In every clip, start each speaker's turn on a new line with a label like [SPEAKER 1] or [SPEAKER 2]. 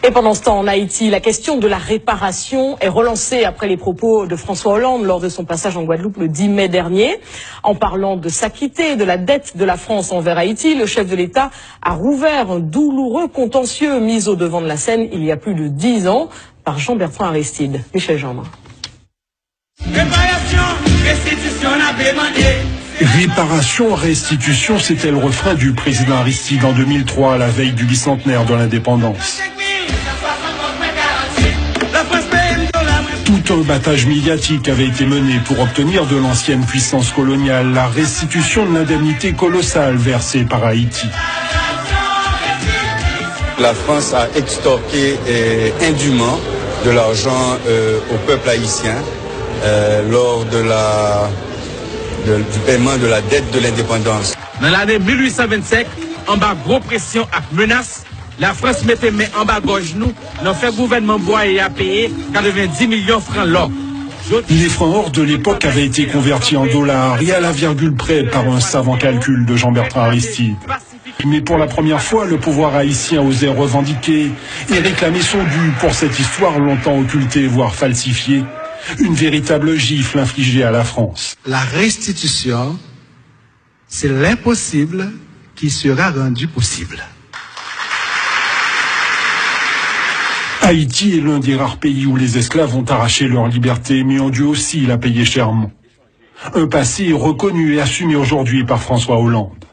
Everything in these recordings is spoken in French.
[SPEAKER 1] Et pendant ce temps, en Haïti, la question de la réparation est relancée après les propos de François Hollande lors de son passage en Guadeloupe le 10 mai dernier. En parlant de s'acquitter de la dette de la France envers Haïti, le chef de l'État a rouvert un douloureux contentieux mis au devant de la scène il y a plus de 10 ans par Jean-Bertrand Aristide. Michel Jean.
[SPEAKER 2] Réparation, restitution, c'était le refrain du président Aristide en 2003, à la veille du bicentenaire de l'indépendance. Tout un battage médiatique avait été mené pour obtenir de l'ancienne puissance coloniale la restitution de l'indemnité colossale versée par Haïti.
[SPEAKER 3] La France a extorqué indûment de l'argent au peuple haïtien lors du paiement de la dette de l'indépendance.
[SPEAKER 4] Dans l'année 1825, en bas gros pression et menace, la France mettait main en bas gorge nous, n'en fait gouvernement bois et a payé 90 millions de francs l'or.
[SPEAKER 2] Les francs or de l'époque avaient été convertis en dollars et à la virgule près par un savant calcul de Jean-Bertrand Aristide. Mais pour la première fois, le pouvoir haïtien osait revendiquer et réclamer son dû pour cette histoire longtemps occultée, voire falsifiée. Une véritable gifle infligée à la France.
[SPEAKER 5] La restitution, c'est l'impossible qui sera rendu possible.
[SPEAKER 2] Haïti est l'un des rares pays où les esclaves ont arraché leur liberté, mais ont dû aussi la payer chèrement. Un passé reconnu et assumé aujourd'hui par François Hollande.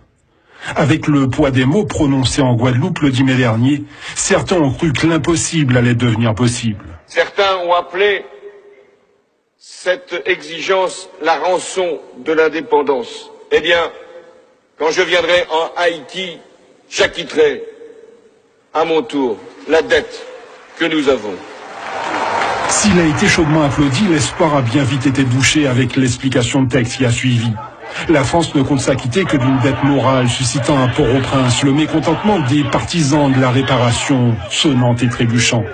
[SPEAKER 2] Avec le poids des mots prononcés en Guadeloupe le 10 mai dernier, certains ont cru que l'impossible allait devenir possible.
[SPEAKER 6] Certains ont appelé cette exigence la rançon de l'indépendance. Eh bien, quand je viendrai en Haïti, j'acquitterai à mon tour la dette que nous avons.
[SPEAKER 2] S'il a été chaudement applaudi, l'espoir a bien vite été douché avec l'explication de texte qui a suivi. La France ne compte s'acquitter que d'une dette morale, suscitant à Port-au-Prince le mécontentement des partisans de la réparation sonnante et trébuchante.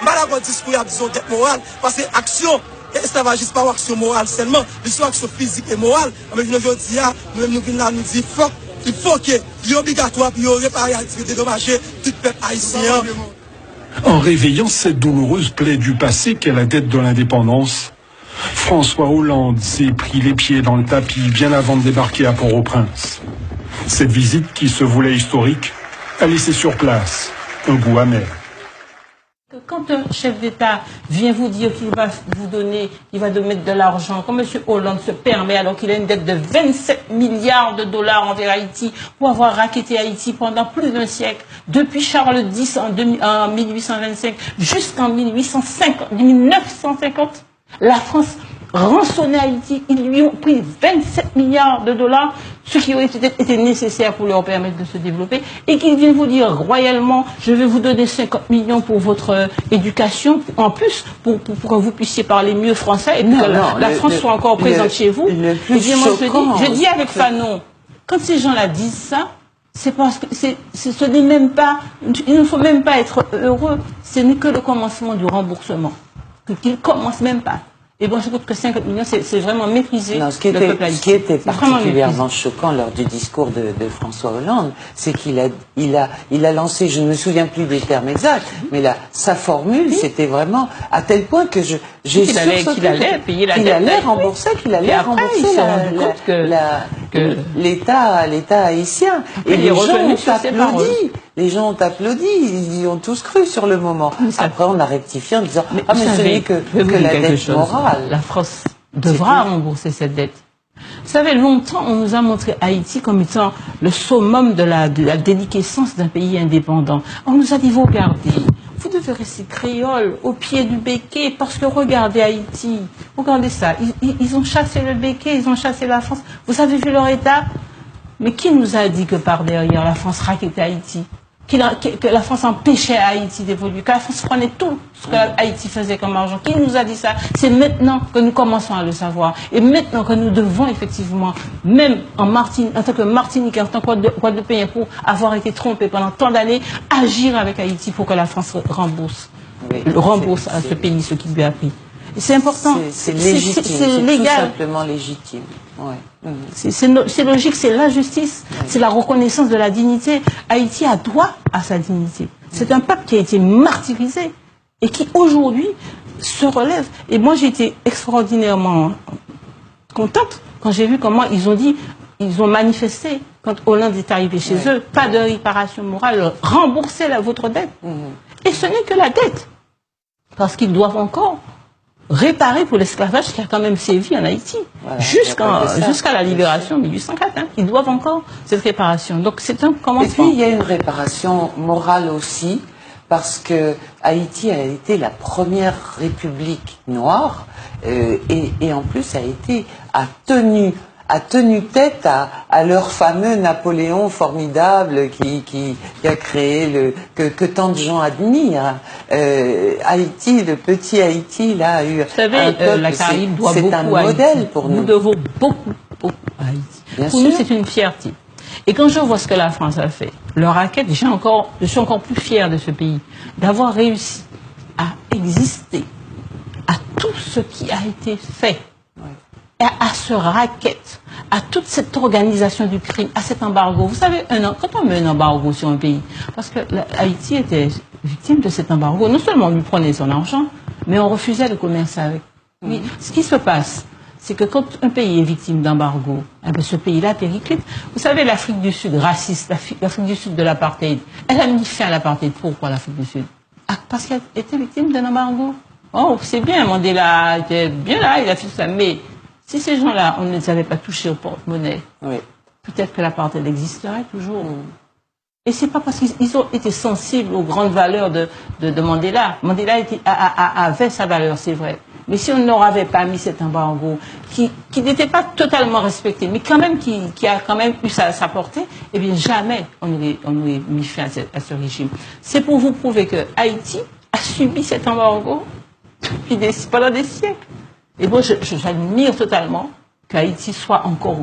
[SPEAKER 7] Malheureusement, discours a besoin de dette morale, parce que action, esclavagisme pas action morale seulement, l'histoire action physique et morale. Mais je veux dire, nous dit il faut qu'il y ait obligatoire pour réparer et dédommager tout le peuple haïtien.
[SPEAKER 2] En réveillant cette douloureuse plaie du passé qu'est la dette de l'indépendance, François Hollande s'est pris les pieds dans le tapis bien avant de débarquer à Port-au-Prince. Cette visite, qui se voulait historique, a laissé sur place un goût amer.
[SPEAKER 8] Quand un chef d'État vient vous dire qu'il va vous donner, il va mettre de l'argent, quand M. Hollande se permet, alors qu'il a une dette de 27 milliards de dollars envers Haïti, pour avoir racketté Haïti pendant plus d'un siècle, depuis Charles X en 1825 jusqu'en 1950, la France rançonnait Haïti, ils lui ont pris 27 milliards de dollars, ce qui aurait été nécessaire pour leur permettre de se développer, et qu'ils viennent vous dire royalement, je vais vous donner 50 millions pour votre éducation, en plus, pour que vous puissiez parler mieux français, et que la France soit encore présente chez vous. Et bien moi je dis avec Fanon, quand ces gens-là disent ça, c'est parce que ce n'est même pas, il ne faut même pas être heureux, ce n'est que le commencement du remboursement, qu'ils ne commencent même pas. Et bon, je trouve que 50 millions, c'est vraiment méprisé.
[SPEAKER 9] Non, ce qui était particulièrement choquant lors du discours de François Hollande, c'est qu'il a lancé, je ne me souviens plus des termes exacts, mais là, sa formule, c'était vraiment à tel point que j'ai sursauté
[SPEAKER 8] qu'il allait payer la dette.
[SPEAKER 9] Qu'il allait rembourser l'État haïtien. Et les gens ont applaudi. Les gens ont applaudi, ils y ont tous cru sur le moment. Après, on a rectifié en disant « Ah, mais ce n'est que la dette morale. »
[SPEAKER 8] La France devra rembourser cette dette. Vous savez, longtemps, on nous a montré Haïti comme étant le summum de la déliquescence d'un pays indépendant. On nous a dit « Vous regardez, vous devez rester créole au pied du béquet, parce que regardez Haïti, regardez ça, ils ont chassé le béquet, ils ont chassé la France. Vous avez vu leur état ?» Mais qui nous a dit que par derrière, la France raquettait Haïti, que la France empêchait Haïti d'évoluer, que la France prenait tout ce que Haïti faisait comme argent? Qui nous a dit ça? C'est maintenant que nous commençons à le savoir. Et maintenant que nous devons effectivement, même en tant que Martiniquais, en tant que Guadeloupéen, pour avoir été trompés pendant tant d'années, agir avec Haïti pour que la France rembourse à ce pays ce qu'il lui a pris. C'est important.
[SPEAKER 9] C'est légitime, c'est tout simplement légitime. Ouais.
[SPEAKER 8] C'est logique, c'est la justice, c'est la reconnaissance de la dignité. Haïti a droit à sa dignité. C'est un peuple qui a été martyrisé et qui aujourd'hui se relève. Et moi, j'ai été extraordinairement contente quand j'ai vu comment ils ont manifesté quand Hollande est arrivé chez eux. Pas de réparation morale, remboursez votre dette. Et ce n'est que la dette. Parce qu'ils doivent encore réparer pour l'esclavage qui a quand même sévi en Haïti. Voilà, jusqu'à la libération en 1804. Hein. Ils doivent encore cette réparation. Donc c'est un commencement.
[SPEAKER 9] Et puis il y a une réparation morale aussi, parce que Haïti a été la première république noire et en plus a tenu tête à leur fameux Napoléon formidable qui a créé que tant de gens admirent. Haïti, le petit Haïti, là, a eu.
[SPEAKER 8] Vous savez, la Caraïbe doit beaucoup à Haïti.
[SPEAKER 9] C'est un modèle pour nous.
[SPEAKER 8] Nous devons beaucoup à Haïti. Bien pour sûr. Nous, c'est une fierté. Et quand je vois ce que la France a fait, leur raquette, je suis encore plus fière de ce pays, d'avoir réussi à exister à tout ce qui a été fait. À ce racket, à toute cette organisation du crime, à cet embargo. Vous savez, quand on met un embargo sur un pays, parce que Haïti était victime de cet embargo, non seulement on lui prenait son argent, mais on refusait de commercer avec. Mais ce qui se passe, c'est que quand un pays est victime d'embargo, eh bien, ce pays-là périclite. Vous savez, l'Afrique du Sud, raciste, l'Afrique du Sud de l'apartheid, elle a mis fin à l'apartheid. Pourquoi l'Afrique du Sud? Parce qu'elle était victime d'un embargo. Oh, c'est bien, Mandela était bien là, il a fait ça, mais si ces gens-là, on ne les avait pas touchés au porte-monnaie, peut-être que l'apartheid existerait toujours. Et c'est pas parce qu'ils ont été sensibles aux grandes valeurs de Mandela. Mandela avait sa valeur, c'est vrai. Mais si on n'aurait pas mis cet embargo, qui n'était pas totalement respecté, mais quand même qui a quand même eu sa portée, eh bien jamais on aurait mis fin à ce régime. C'est pour vous prouver que Haïti a subi cet embargo pendant des siècles. Et moi, j'admire totalement qu'Haïti soit encore